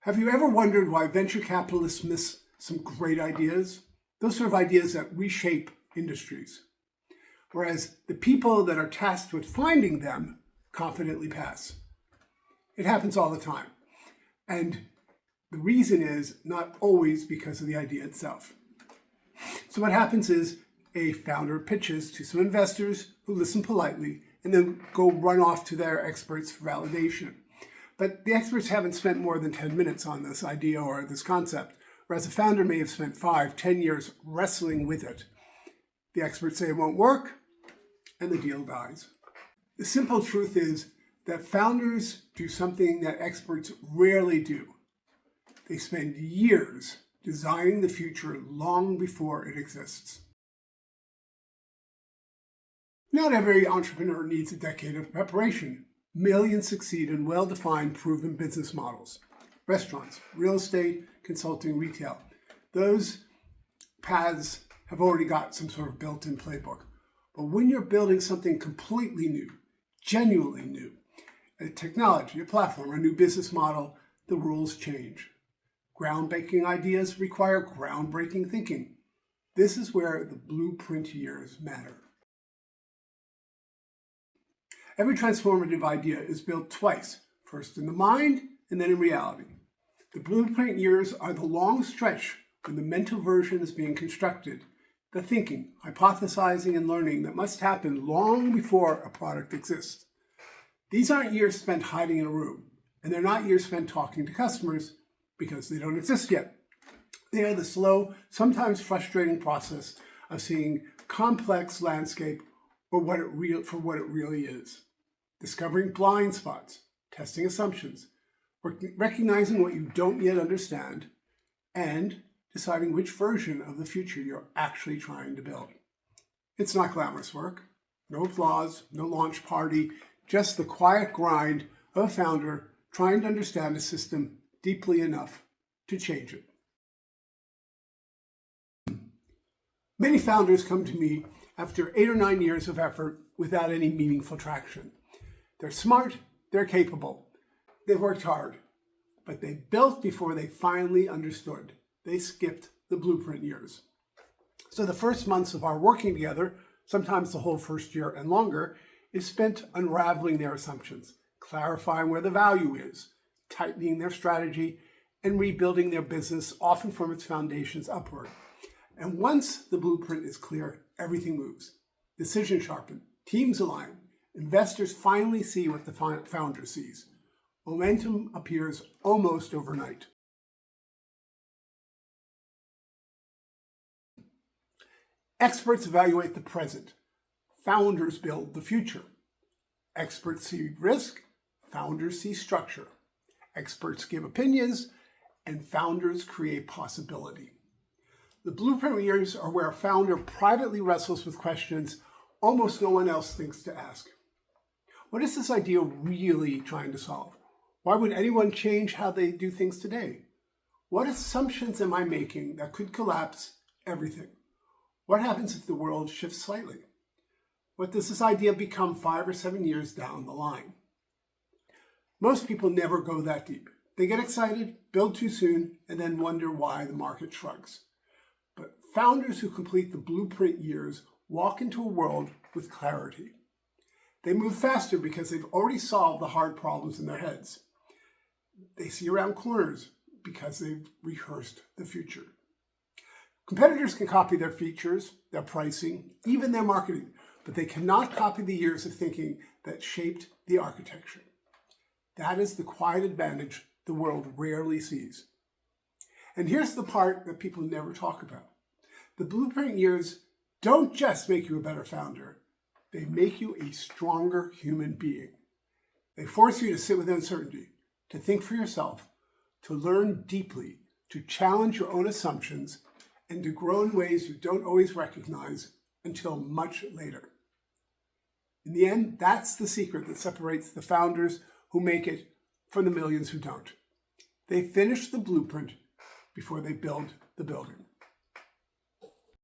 Have you ever wondered why venture capitalists miss some great ideas? Those sort of ideas that reshape industries, whereas the people that are tasked with finding them confidently pass. It happens all the time. And the reason is not always because of the idea itself. So what happens is a founder pitches to some investors who listen politely and then go run off to their experts for validation. But the experts haven't spent more than 10 minutes on this idea or this concept, whereas a founder may have spent 5, 10 years wrestling with it. The experts say it won't work, and the deal dies. The simple truth is that founders do something that experts rarely do. They spend years designing the future long before it exists. Not every entrepreneur needs a decade of preparation. Millions succeed in well-defined, proven business models. Restaurants, real estate, consulting, retail. Those paths have already got some sort of built-in playbook. But when you're building something completely new, genuinely new, a technology, a platform, a new business model, the rules change. Groundbreaking ideas require groundbreaking thinking. This is where the blueprint years matter. Every transformative idea is built twice, first in the mind and then in reality. The blueprint years are the long stretch when the mental version is being constructed, the thinking, hypothesizing, and learning that must happen long before a product exists. These aren't years spent hiding in a room, and they're not years spent talking to customers because they don't exist yet. They are the slow, sometimes frustrating process of seeing complex landscape for what it really is. Discovering blind spots, testing assumptions, recognizing what you don't yet understand, and deciding which version of the future you're actually trying to build. It's not glamorous work. No applause, no launch party, just the quiet grind of a founder trying to understand a system deeply enough to change it. Many founders come to me after 8 or 9 years of effort without any meaningful traction. They're smart, they're capable, they've worked hard, but they built before they finally understood. They skipped the blueprint years. So the first months of our working together, sometimes the whole first year and longer, is spent unraveling their assumptions, clarifying where the value is, tightening their strategy, and rebuilding their business, often from its foundations upward. And once the blueprint is clear, everything moves. Decisions sharpen, teams align, investors finally see what the founder sees. Momentum appears almost overnight. Experts evaluate the present. Founders build the future. Experts see risk. Founders see structure. Experts give opinions, and founders create possibility. The blueprint years are where a founder privately wrestles with questions almost no one else thinks to ask. What is this idea really trying to solve? Why would anyone change how they do things today? What assumptions am I making that could collapse everything? What happens if the world shifts slightly? What does this idea become 5 or 7 years down the line? Most people never go that deep. They get excited, build too soon, and then wonder why the market shrugs. But founders who complete the blueprint years walk into a world with clarity. They move faster because they've already solved the hard problems in their heads. They see around corners because they've rehearsed the future. Competitors can copy their features, their pricing, even their marketing, but they cannot copy the years of thinking that shaped the architecture. That is the quiet advantage the world rarely sees. And here's the part that people never talk about. The blueprint years don't just make you a better founder. They make you a stronger human being. They force you to sit with uncertainty, to think for yourself, to learn deeply, to challenge your own assumptions, and to grow in ways you don't always recognize until much later. In the end, that's the secret that separates the founders who make it from the millions who don't. They finish the blueprint before they build the building.